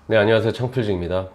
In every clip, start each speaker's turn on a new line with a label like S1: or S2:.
S1: 네, 안녕하세요. 창필즈입니다.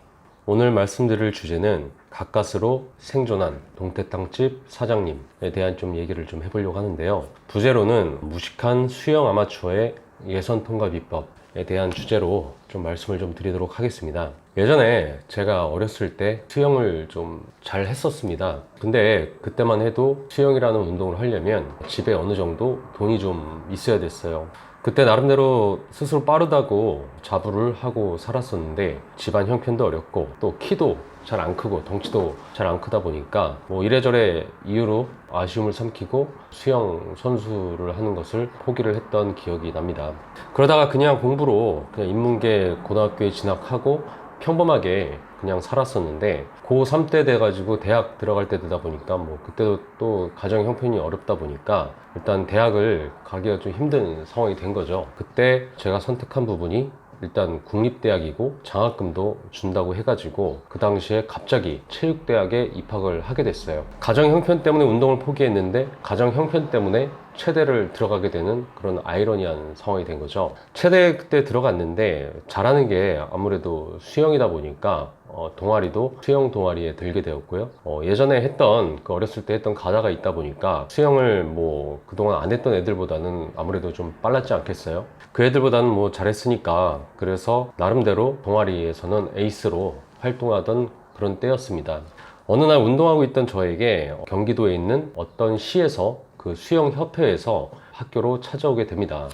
S1: 오늘 말씀드릴 주제는 가까스로 생존한 동태탕집 사장님에 대한 좀 얘기를 좀 해보려고 하는데요. 부제로는 무식한 수영 아마추어의 예선 통과 비법에 대한 주제로 좀 말씀을 좀 드리도록 하겠습니다. 예전에 제가 어렸을 때 수영을 좀 잘 했었습니다. 근데 그때만 해도 수영이라는 운동을 하려면 집에 어느 정도 돈이 좀 있어야 됐어요. 그때 나름대로 스스로 빠르다고 자부를 하고 살았었는데 집안 형편도 어렵고 또 키도 잘 안 크고 덩치도 잘 안 크다 보니까 뭐 이래저래 이유로 아쉬움을 삼키고 수영 선수를 하는 것을 포기를 했던 기억이 납니다. 그러다가 그냥 공부로 그냥 인문계 고등학교에 진학하고 평범하게 그냥 살았었는데 고3 때 돼가지고 대학 들어갈 때 되다 보니까 뭐 그때도 또 가정 형편이 어렵다 보니까 일단 대학을 가기가 좀 힘든 상황이 된 거죠. 그때 제가 선택한 부분이 일단 국립대학이고 장학금도 준다고 해가지고 그 당시에 갑자기 체육대학에 입학을 하게 됐어요. 가정 형편 때문에 운동을 포기했는데 가정 형편 때문에 체대를 들어가게 되는 그런 아이러니한 상황이 된 거죠. 체대 그때 들어갔는데 잘하는 게 아무래도 수영이다 보니까 동아리도 수영 동아리에 들게 되었고요. 예전에 했던 그 어렸을 때 했던 가다가 있다 보니까 수영을 뭐 그동안 안 했던 애들보다는 아무래도 좀 빨랐지 않겠어요? 그 애들보다는 뭐 잘했으니까 그래서 나름대로 동아리에서는 에이스로 활동하던 그런 때였습니다. 어느 날 운동하고 있던 저에게 경기도에 있는 어떤 시에서 그 수영협회에서 학교로 찾아오게 됩니다.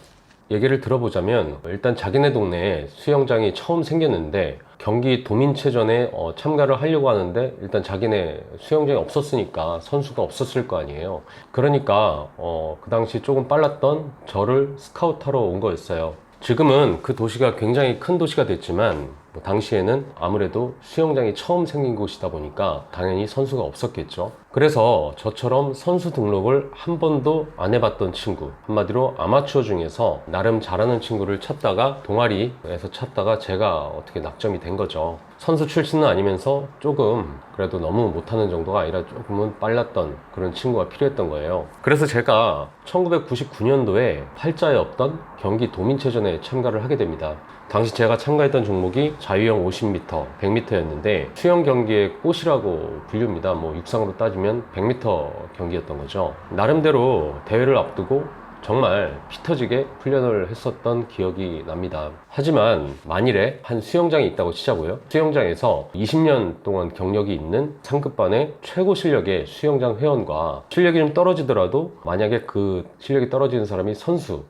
S1: 얘기를 들어보자면 일단 자기네 동네에 수영장이 처음 생겼는데 경기 도민체전에 참가를 하려고 하는데 일단 자기네 수영장이 없었으니까 선수가 없었을 거 아니에요. 그러니까 그 당시 조금 빨랐던 저를 스카우트하러 온 거였어요. 지금은 그 도시가 굉장히 큰 도시가 됐지만 뭐 당시에는 아무래도 수영장이 처음 생긴 곳이다 보니까 당연히 선수가 없었겠죠. 그래서 저처럼 선수 등록을 한 번도 안 해봤던 친구, 한마디로 아마추어 중에서 나름 잘하는 친구를 찾다가 동아리에서 찾다가 제가 어떻게 낙점이 된 거죠. 선수 출신은 아니면서 조금 그래도 너무 못하는 정도가 아니라 조금은 빨랐던 그런 친구가 필요했던 거예요. 그래서 제가 1999년도에 팔자에 없던 경기 도민체전에 참가를 하게 됩니다. 당시 제가 참가했던 종목이 자유형 50m, 100m였는데 수영 경기의 꽃이라고 불립니다. 뭐 육상으로 따지면 100m 경기였던 거죠. 나름대로 대회를 앞두고 정말 피 터지게 훈련을 했었던 기억이 납니다. 하지만 만일에 한 수영장이 있다고 치자고요. 수영장에서 20년 동안 경력이 있는 상급반의 최고 실력의 수영장 회원과 실력이 좀 떨어지더라도 만약에 그 실력이 떨어지는 사람이 선수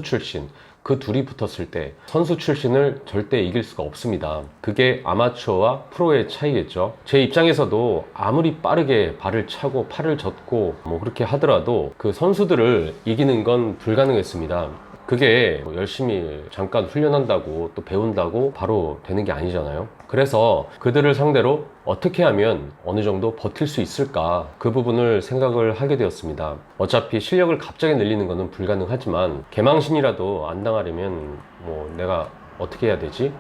S1: 출신, 그 둘이 붙었을 때 선수 출신을 절대 이길 수가 없습니다. 그게 아마추어와 프로의 차이겠죠. 제 입장에서도 아무리 빠르게 발을 차고 팔을 젓고 뭐 그렇게 하더라도 그 선수들을 이기는 건 불가능했습니다. 그게 뭐 열심히 잠깐 훈련한다고 또 배운다고 바로 되는 게 아니잖아요. 그래서 그들을 상대로 어떻게 하면 어느 정도 버틸 수 있을까, 그 부분을 생각을 하게 되었습니다. 어차피 실력을 갑자기 늘리는 것은 불가능하지만 개망신이라도 안 당하려면 뭐 내가 어떻게 해야 되지?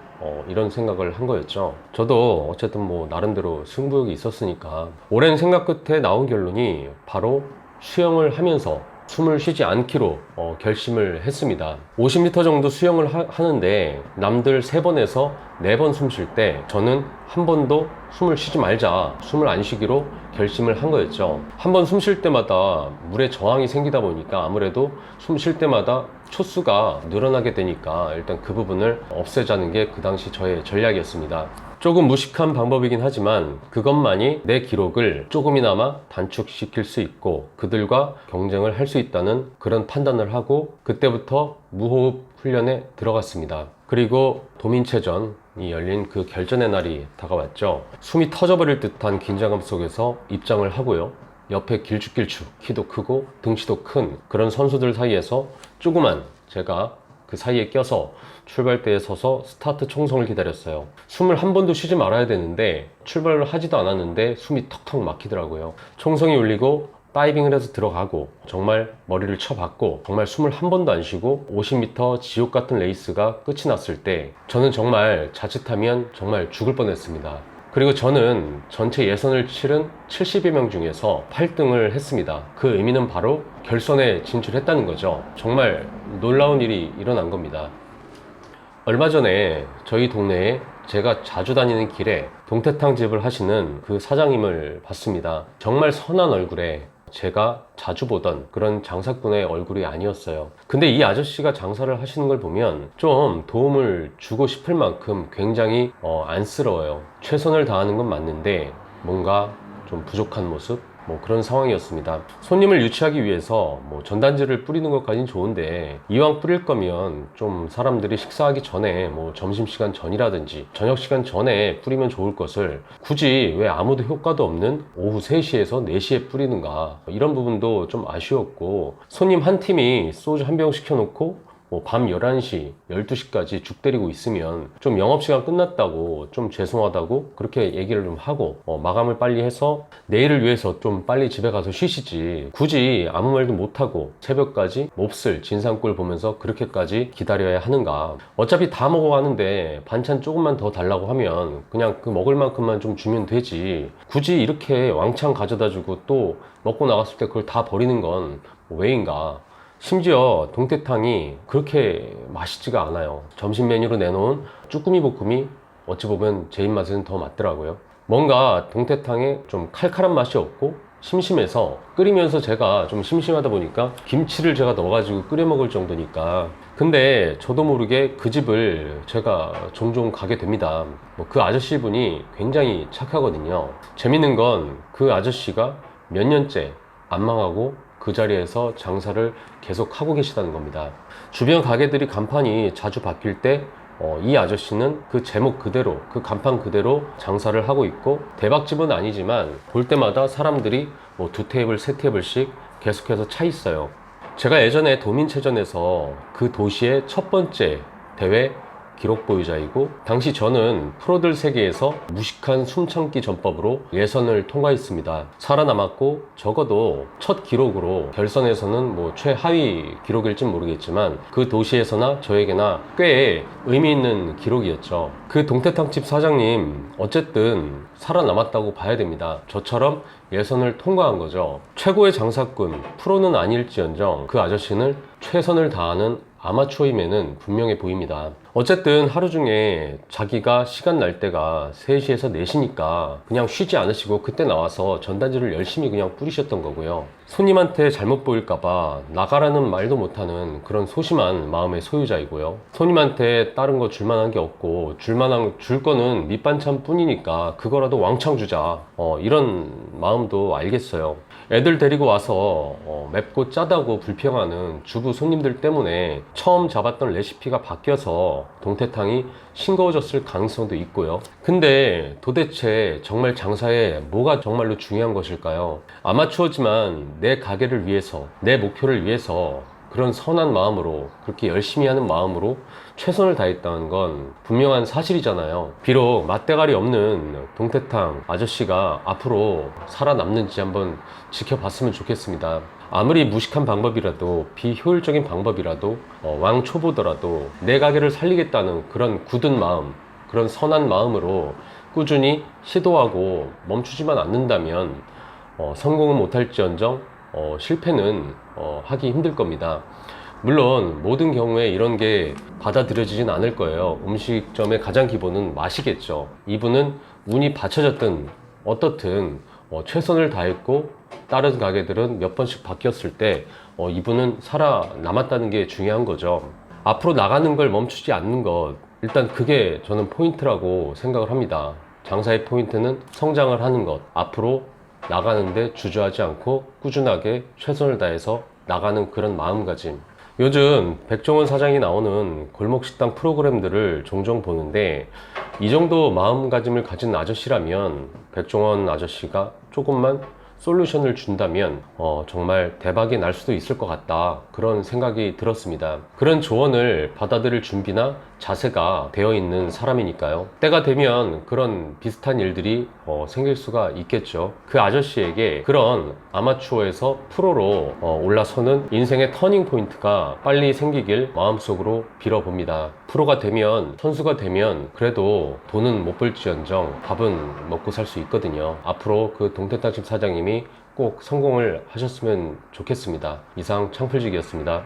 S1: 이런 생각을 한 거였죠. 저도 어쨌든 뭐 나름대로 승부욕이 있었으니까 오랜 생각 끝에 나온 결론이 바로 수영을 하면서 숨을 쉬지 않기로 결심을 했습니다. 50m 정도 수영을 하는데 남들 3번에서 4번 숨 쉴 때 저는 한 번도 숨을 쉬지 말자, 숨을 안 쉬기로 결심을 한 거였죠. 한 번 숨 쉴 때마다 물에 저항이 생기다 보니까 아무래도 숨 쉴 때마다 초수가 늘어나게 되니까 일단 그 부분을 없애자는 게 그 당시 저의 전략이었습니다. 조금 무식한 방법이긴 하지만 그것만이 내 기록을 조금이나마 단축시킬 수 있고 그들과 경쟁을 할 수 있다는 그런 판단을 하고 그때부터 무호흡 훈련에 들어갔습니다. 그리고 도민체전이 열린 그 결전의 날이 다가왔죠. 숨이 터져버릴 듯한 긴장감 속에서 입장을 하고요. 옆에 길쭉길쭉 키도 크고 등치도 큰 그런 선수들 사이에서 조그만 제가 그 사이에 껴서 출발대에 서서 스타트 총성을 기다렸어요. 숨을 한 번도 쉬지 말아야 되는데 출발을 하지도 않았는데 숨이 턱턱 막히더라고요. 총성이 울리고 다이빙을 해서 들어가고 정말 머리를 쳐박고 정말 숨을 한 번도 안 쉬고 50m 지옥 같은 레이스가 끝이 났을 때 저는 정말 자칫하면 정말 죽을 뻔했습니다. 그리고 저는 전체 예선을 치른 70여 명 중에서 8등을 했습니다. 그 의미는 바로 결선에 진출했다는 거죠. 정말 놀라운 일이 일어난 겁니다. 얼마 전에 저희 동네에 제가 자주 다니는 길에 동태탕 집을 하시는 그 사장님을 봤습니다. 정말 선한 얼굴에 제가 자주 보던 그런 장사꾼의 얼굴이 아니었어요. 근데 이 아저씨가 장사를 하시는 걸 보면 좀 도움을 주고 싶을 만큼 굉장히 안쓰러워요. 최선을 다하는 건 맞는데 뭔가 좀 부족한 모습? 그런 상황이었습니다. 손님을 유치하기 위해서 전단지를 뿌리는 것까지는 좋은데, 이왕 뿌릴 거면 좀 사람들이 식사하기 전에 점심시간 전이라든지 저녁시간 전에 뿌리면 좋을 것을 굳이 왜 아무도 효과도 없는 오후 3시에서 4시에 뿌리는가, 이런 부분도 좀 아쉬웠고, 손님 한 팀이 소주 한 병 시켜놓고 밤 11시, 12시까지 죽 때리고 있으면 좀 영업시간 끝났다고, 좀 죄송하다고 그렇게 얘기를 좀 하고 마감을 빨리 해서 내일을 위해서 좀 빨리 집에 가서 쉬시지, 굳이 아무 말도 못하고 새벽까지 몹쓸 진상꼴 보면서 그렇게까지 기다려야 하는가. 어차피 다 먹어가는데 반찬 조금만 더 달라고 하면 그냥 그 먹을 만큼만 좀 주면 되지, 굳이 이렇게 왕창 가져다 주고 또 먹고 나갔을 때 그걸 다 버리는 건 왜인가. 심지어 동태탕이 그렇게 맛있지가 않아요. 점심 메뉴로 내놓은 쭈꾸미 볶음이 어찌 보면 제 입맛에는 더 맞더라고요. 뭔가 동태탕에 좀 칼칼한 맛이 없고 심심해서, 끓이면서 제가 좀 심심하다 보니까 김치를 제가 넣어가지고 끓여 먹을 정도니까. 근데 저도 모르게 그 집을 제가 종종 가게 됩니다. 그 아저씨 분이 굉장히 착하거든요. 재밌는 건 그 아저씨가 몇 년째 안 망하고 그 자리에서 장사를 계속 하고 계시다는 겁니다. 주변 가게들이 간판이 자주 바뀔 때 이 아저씨는 그 제목 그대로, 그 간판 그대로 장사를 하고 있고, 대박집은 아니지만 볼 때마다 사람들이 2테이블, 3테이블씩 계속해서 차 있어요. 제가 예전에 도민체전에서 그 도시의 첫 번째 대회 기록 보유자이고, 당시 저는 프로들 세계에서 무식한 숨참기 전법으로 예선을 통과했습니다. 살아남았고, 적어도 첫 기록으로 결선에서는 최하위 기록일진 모르겠지만 그 도시에서나 저에게나 꽤 의미 있는 기록이었죠. 그 동태탕집 사장님 어쨌든 살아남았다고 봐야 됩니다. 저처럼 예선을 통과한 거죠. 최고의 장사꾼, 프로는 아닐지언정 그 아저씨는 최선을 다하는 아마추어임에는 분명해 보입니다. 어쨌든 하루 중에 자기가 시간 날 때가 3시에서 4시니까 그냥 쉬지 않으시고 그때 나와서 전단지를 열심히 그냥 뿌리셨던 거고요. 손님한테 잘못 보일까봐 나가라는 말도 못하는 그런 소심한 마음의 소유자이고요. 손님한테 다른 거 줄만한 게 없고 줄 거는 밑반찬 뿐이니까 그거라도 왕창 주자, 이런 마음도 알겠어요. 애들 데리고 와서 맵고 짜다고 불평하는 주부 손님들 때문에 처음 잡았던 레시피가 바뀌어서 동태탕이 싱거워졌을 가능성도 있고요. 근데 도대체 정말 장사에 뭐가 정말로 중요한 것일까요? 아마추어지만 내 가게를 위해서, 내 목표를 위해서 그런 선한 마음으로, 그렇게 열심히 하는 마음으로 최선을 다했다는 건 분명한 사실이잖아요. 비록 맛대가리 없는 동태탕 아저씨가 앞으로 살아남는지 한번 지켜봤으면 좋겠습니다. 아무리 무식한 방법이라도, 비효율적인 방법이라도, 왕초보더라도 내 가게를 살리겠다는 그런 굳은 마음, 그런 선한 마음으로 꾸준히 시도하고 멈추지만 않는다면 성공은 못할지언정 실패는 하기 힘들 겁니다. 물론 모든 경우에 이런 게 받아들여지진 않을 거예요. 음식점의 가장 기본은 맛이겠죠. 이분은 운이 받쳐졌든 어떻든 최선을 다했고, 다른 가게들은 몇 번씩 바뀌었을 때 이분은 살아남았다는 게 중요한 거죠. 앞으로 나가는 걸 멈추지 않는 것, 일단 그게 저는 포인트라고 생각을 합니다. 장사의 포인트는 성장을 하는 것, 앞으로 나가는데 주저하지 않고 꾸준하게 최선을 다해서 나가는 그런 마음가짐. 요즘 백종원 사장이 나오는 골목식당 프로그램들을 종종 보는데, 이 정도 마음가짐을 가진 아저씨라면, 백종원 아저씨가 조금만 솔루션을 준다면 정말 대박이 날 수도 있을 것 같다, 그런 생각이 들었습니다. 그런 조언을 받아들일 준비나 자세가 되어 있는 사람이니까요. 때가 되면 그런 비슷한 일들이 생길 수가 있겠죠. 그 아저씨에게 그런 아마추어에서 프로로 올라서는 인생의 터닝 포인트가 빨리 생기길 마음속으로 빌어봅니다. 프로가 되면, 선수가 되면 그래도 돈은 못 벌지언정 밥은 먹고 살 수 있거든요. 앞으로 그 동태탕집 사장님이 꼭 성공을 하셨으면 좋겠습니다. 이상 창풀직이었습니다.